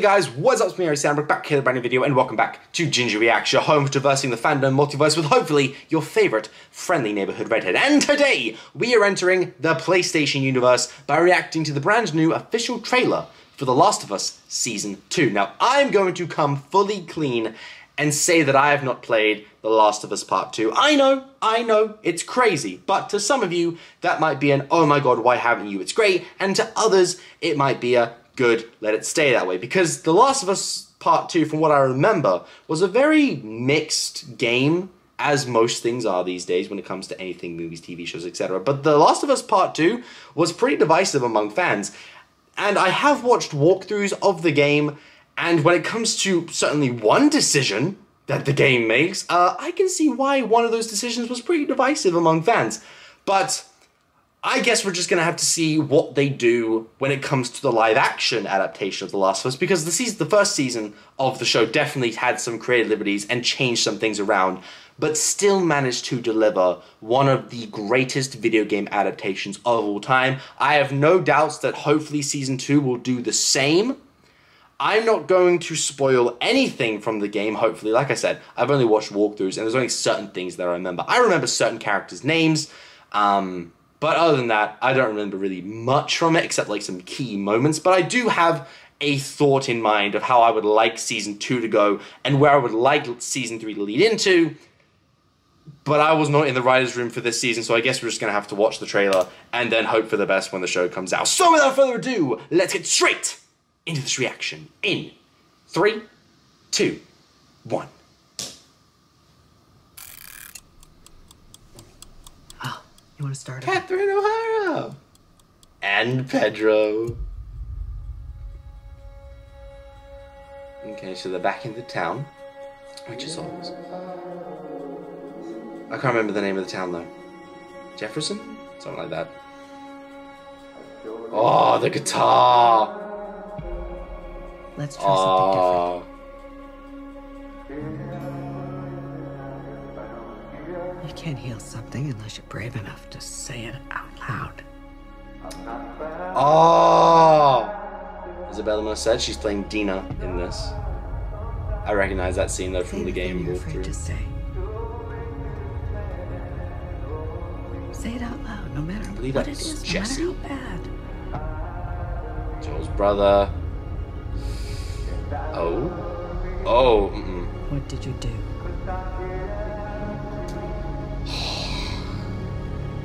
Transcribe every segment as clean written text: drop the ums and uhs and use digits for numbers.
there guys, what's up, it's me, Sandbrook, back here with a brand new video, and welcome back to Gingy Reacts, your home for traversing the fandom multiverse with hopefully your favourite friendly neighbourhood redhead. And today, we are entering the PlayStation universe by reacting to the brand new official trailer for The Last of Us Season 2. Now, I'm going to come fully clean and say that I have not played The Last of Us Part 2. I know, it's crazy, but to some of you, that might be an, oh my god, why haven't you, it's great, and to others, it might be a, good, let it stay that way, because The Last of Us Part 2, from what I remember, was a very mixed game, as most things are these days when it comes to anything, movies, TV shows, etc. But The Last of Us Part 2 was pretty divisive among fans, and I have watched walkthroughs of the game, and when it comes to certainly one decision that the game makes, I can see why one of those decisions was pretty divisive among fans. But I guess we're just going to have to see what they do when it comes to the live-action adaptation of The Last of Us, because the first season of the show definitely had some creative liberties and changed some things around, but still managed to deliver one of the greatest video game adaptations of all time. I have no doubts that hopefully Season 2 will do the same. I'm not going to spoil anything from the game, hopefully. Like I said, I've only watched walkthroughs, and there's only certain things that I remember. I remember certain characters' names, but other than that, I don't remember really much from it, except like some key moments. But I do have a thought in mind of how I would like Season 2 to go, and where I would like Season 3 to lead into. But I was not in the writer's room for this season, so I guess we're just going to have to watch the trailer, and then hope for the best when the show comes out. So without further ado, let's get straight into this reaction in 3, 2, 1. You want to start? Catherine O'Hara and Pedro. Okay, so they're back in the town, which is always. I can't remember the name of the town though. Jefferson? Something like that. Oh, the guitar! Let's try something different. You can't heal something unless you're brave enough to say it out loud. Oh! Isabella Merced, she's playing Dina in this. I recognize that scene though from the game you're afraid to walkthrough. Say it out loud, no matter believe what that it was is, Jesse. no matter how bad. Joel's brother. Oh? Oh, What did you do?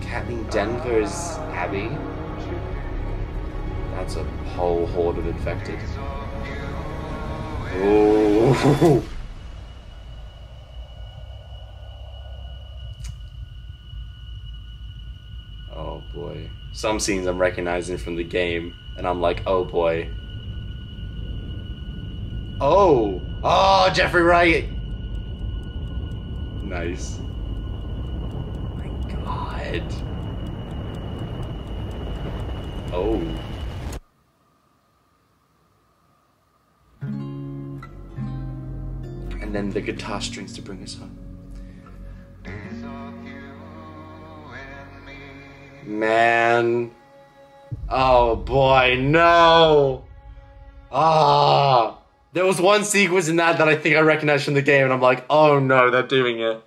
Kathleen Denver is Abby. That's a whole horde of infected. Oh. Oh boy. Some scenes I'm recognizing from the game, and I'm like, oh boy. Oh! Oh, Jeffrey Wright! Nice. My god. Oh. And then the guitar strings to bring us home. Man. Oh boy, no! Ah! There was one sequence in that I think I recognized from the game, and I'm like, oh no, they're doing it.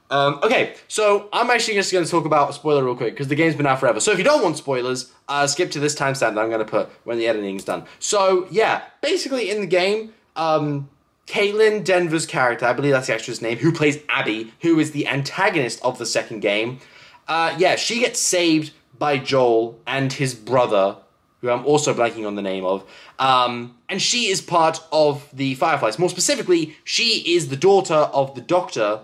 Okay, so I'm actually just going to talk about a spoiler real quick, because the game's been out forever. So if you don't want spoilers, skip to this timestamp that I'm going to put when the editing's done. So, yeah, basically in the game, Caitlin Denver's character, I believe that's the actress' name, who plays Abby, who is the antagonist of the second game, yeah, she gets saved by Joel and his brother, who I'm also blanking on the name of, and she is part of the Fireflies. More specifically, she is the daughter of the doctor,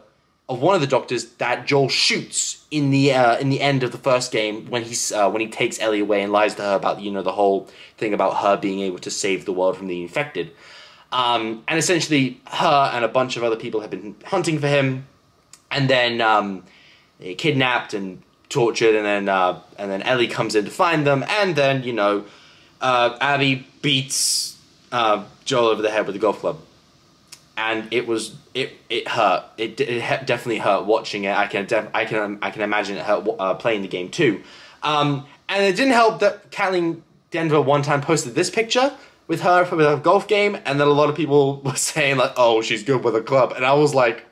of one of the doctors that Joel shoots in the end of the first game when he takes Ellie away and lies to her about, you know, the whole thing about her being able to save the world from the infected. And essentially, her and a bunch of other people have been hunting for him, and then kidnapped and tortured, and then Ellie comes in to find them, and then, you know, Abby beats Joel over the head with a golf club. And it hurt. It definitely hurt watching it. I can imagine it hurt playing the game too. And it didn't help that Kathleen Denver one time posted this picture with her for a golf game, and then a lot of people were saying like, oh, she's good with a club, and I was like,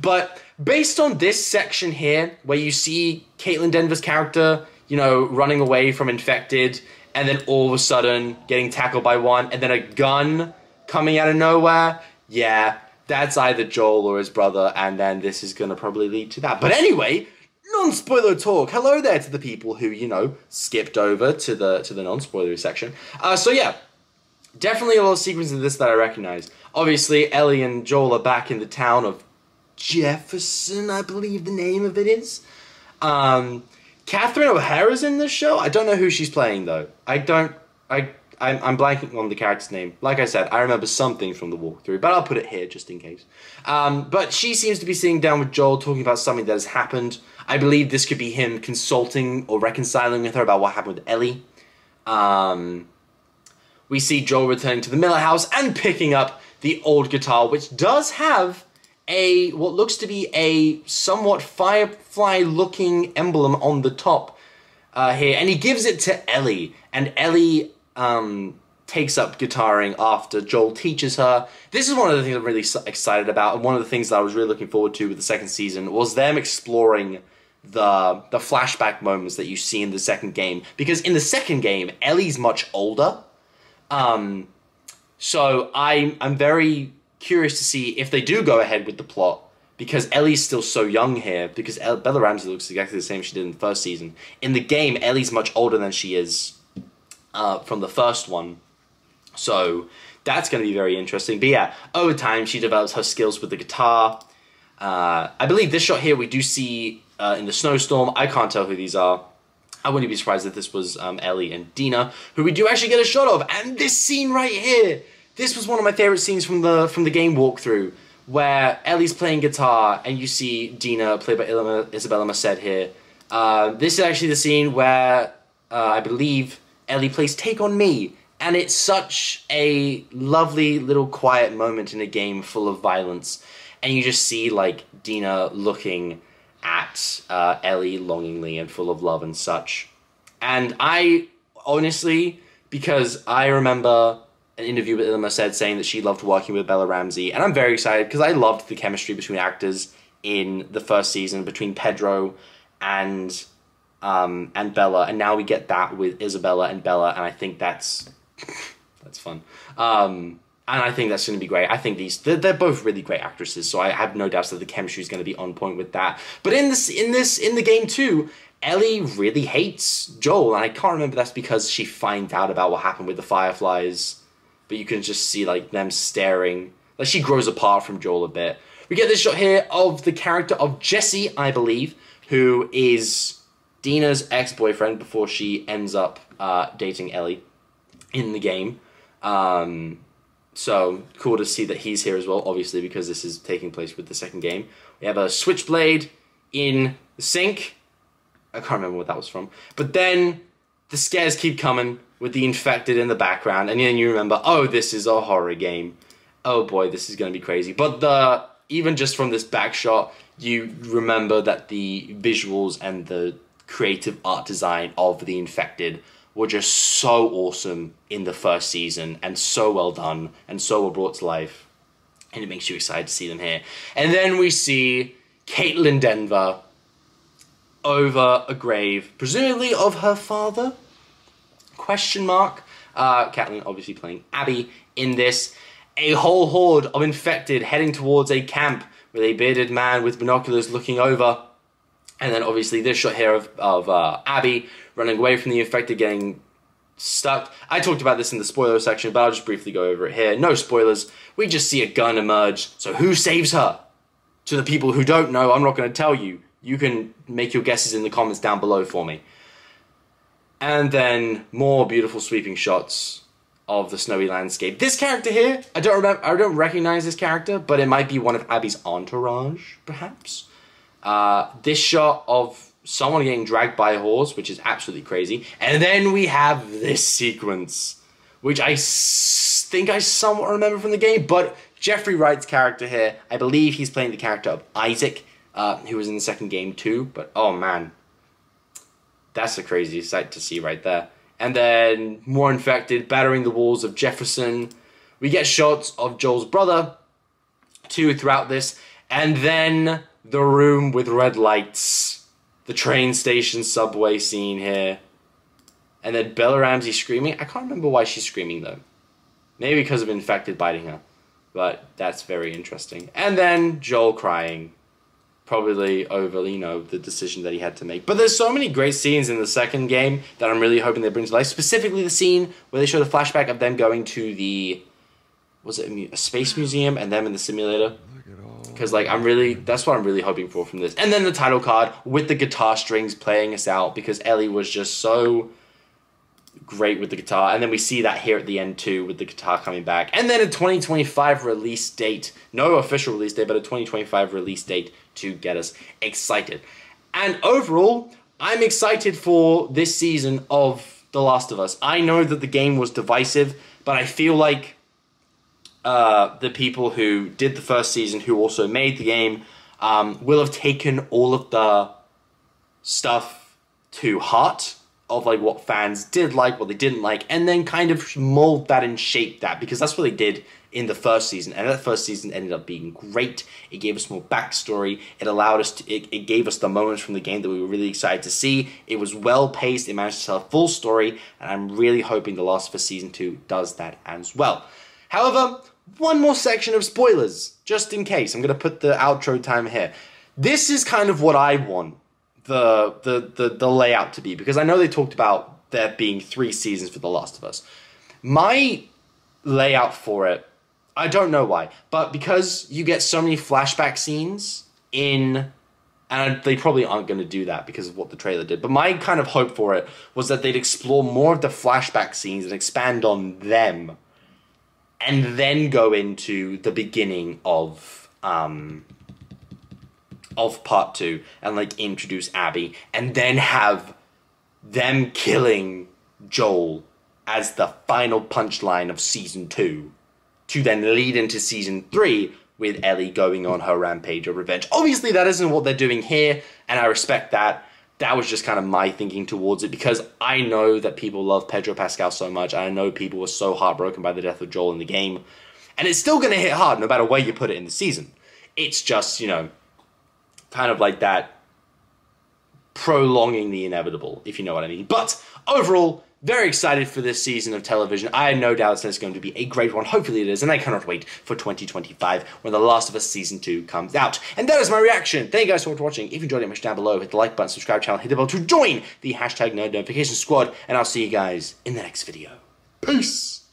But based on this section here, where you see Caitlin Denver's character, you know, running away from infected, and then all of a sudden getting tackled by one, and then a gun coming out of nowhere, yeah, that's either Joel or his brother, and then this is gonna probably lead to that. But anyway, non-spoiler talk. Hello there to the people who, you know, skipped over to the non-spoilery section. So yeah, definitely a lot of sequences of this that I recognize. Obviously, Ellie and Joel are back in the town of Jefferson, I believe the name of it is. Catherine O'Hara's in this show. I don't know who she's playing though. I'm blanking on the character's name. Like I said, I remember something from the walkthrough, but I'll put it here just in case. But she seems to be sitting down with Joel, talking about something that has happened. I believe this could be him consulting or reconciling with her about what happened with Ellie. We see Joel returning to the Miller house and picking up the old guitar, which does have what looks to be a somewhat firefly-looking emblem on the top here, and he gives it to Ellie, and Ellie takes up guitaring after Joel teaches her. This is one of the things I'm really excited about, and one of the things that I was really looking forward to with the second season was them exploring the flashback moments that you see in the second game, because in the second game, Ellie's much older. So I'm very curious to see if they do go ahead with the plot, because Ellie's still so young here, because Bella Ramsey looks exactly the same she did in the first season. In the game, Ellie's much older than she is from the first one. So that's going to be very interesting. But yeah, over time, she develops her skills with the guitar. I believe this shot here we do see in the snowstorm. I can't tell who these are. I wouldn't be surprised if this was Ellie and Dina, who we do actually get a shot of. And this scene right here, this was one of my favorite scenes from the game walkthrough, where Ellie's playing guitar and you see Dina, played by Isabella Merced here. This is actually the scene where I believe Ellie plays Take On Me, and it's such a lovely little quiet moment in a game full of violence, and you just see like Dina looking at Ellie longingly and full of love and such. And I honestly, because I remember an interview with Ilma said saying that she loved working with Bella Ramsey, and I'm very excited because I loved the chemistry between actors in the first season between Pedro and Bella, and now we get that with Isabella and Bella, and I think that's fun. And I think that's going to be great. I think they're both really great actresses, so I have no doubts that the chemistry is going to be on point with that. But in the game too, Ellie really hates Joel, and I can't remember if that's because she finds out about what happened with the Fireflies, but you can just see like them staring. Like she grows apart from Joel a bit. We get this shot here of the character of Jesse, I believe, who is Dina's ex-boyfriend before she ends up dating Ellie in the game. So cool to see that he's here as well, obviously, because this is taking place with the second game. We have a switchblade in the sink. I can't remember what that was from. But then the scares keep coming with the infected in the background. And then you remember, oh, this is a horror game. Oh boy, this is going to be crazy. But even just from this back shot, you remember that the visuals and the creative art design of the infected were just so awesome in the first season, and so well done, and so well brought to life, and it makes you excited to see them here. And then we see Caitlin Denver over a grave, presumably of her father? Question mark. Caitlin obviously playing Abby in this. A whole horde of infected heading towards a camp with a bearded man with binoculars looking over. And then obviously this shot here of Abby running away from the infected, getting stuck. I talked about this in the spoiler section, but I'll just briefly go over it here. No spoilers. We just see a gun emerge. So who saves her? To the people who don't know, I'm not going to tell you. You can make your guesses in the comments down below for me. And then more beautiful sweeping shots of the snowy landscape. This character here, I don't recognize this character, but it might be one of Abby's entourage, perhaps. This shot of someone getting dragged by a horse, which is absolutely crazy. And then we have this sequence, which I think I somewhat remember from the game, but Jeffrey Wright's character here, I believe he's playing the character of Isaac, who was in the second game too, but oh man, that's a crazy sight to see right there. and then more infected, battering the walls of Jefferson. We get shots of Joel's brother, too, throughout this, and then the room with red lights, the train station subway scene here, and then Bella Ramsey screaming. I can't remember why she's screaming, though. Maybe because of infected biting her, but that's very interesting. And then Joel crying, probably over, you know, the decision that he had to make. But there's so many great scenes in the second game that I'm really hoping they bring to life. Specifically the scene where they show the flashback of them going to the, was it a space museum, and them in the simulator. Because, like, that's what I'm really hoping for from this. And then the title card with the guitar strings playing us out, because Ellie was just so great with the guitar. And then we see that here at the end too, with the guitar coming back. And then a 2025 release date. No official release date, but a 2025 release date to get us excited. And overall, I'm excited for this season of The Last of Us. I know that the game was divisive, but I feel like the people who did the first season, who also made the game, will have taken all of the stuff to heart of, like, what fans did like, what they didn't like, and then kind of mold that and shape that, because that's what they did in the first season. And that first season ended up being great. It gave us more backstory. It allowed us to, it gave us the moments from the game that we were really excited to see. It was well paced. It managed to tell a full story, and I'm really hoping The Last of Us Season 2 does that as well. However, one more section of spoilers, just in case. I'm going to put the outro time here. This is kind of what I want the layout to be, because I know they talked about there being 3 seasons for The Last of Us. My layout for it, I don't know why, but because you get so many flashback scenes in, and they probably aren't going to do that because of what the trailer did, but my kind of hope for it was that they'd explore more of the flashback scenes and expand on them, and then go into the beginning of part 2 and, like, introduce Abby, and then have them killing Joel as the final punchline of season 2, to then lead into season 3 with Ellie going on her rampage of revenge. Obviously that isn't what they're doing here, and I respect that. That was just kind of my thinking towards it, because I know that people love Pedro Pascal so much, and I know people were so heartbroken by the death of Joel in the game, and it's still going to hit hard no matter where you put it in the season. It's just, you know, kind of like that prolonging the inevitable, if you know what I mean. But overall, very excited for this season of television. I have no doubt that it's going to be a great one. Hopefully it is, and I cannot wait for 2025 when The Last of Us Season 2 comes out. And that is my reaction. Thank you guys so much for watching. If you enjoyed it, much down below, hit the like button, subscribe channel, hit the bell to join the hashtag Nerd Notification Squad, and I'll see you guys in the next video. Peace!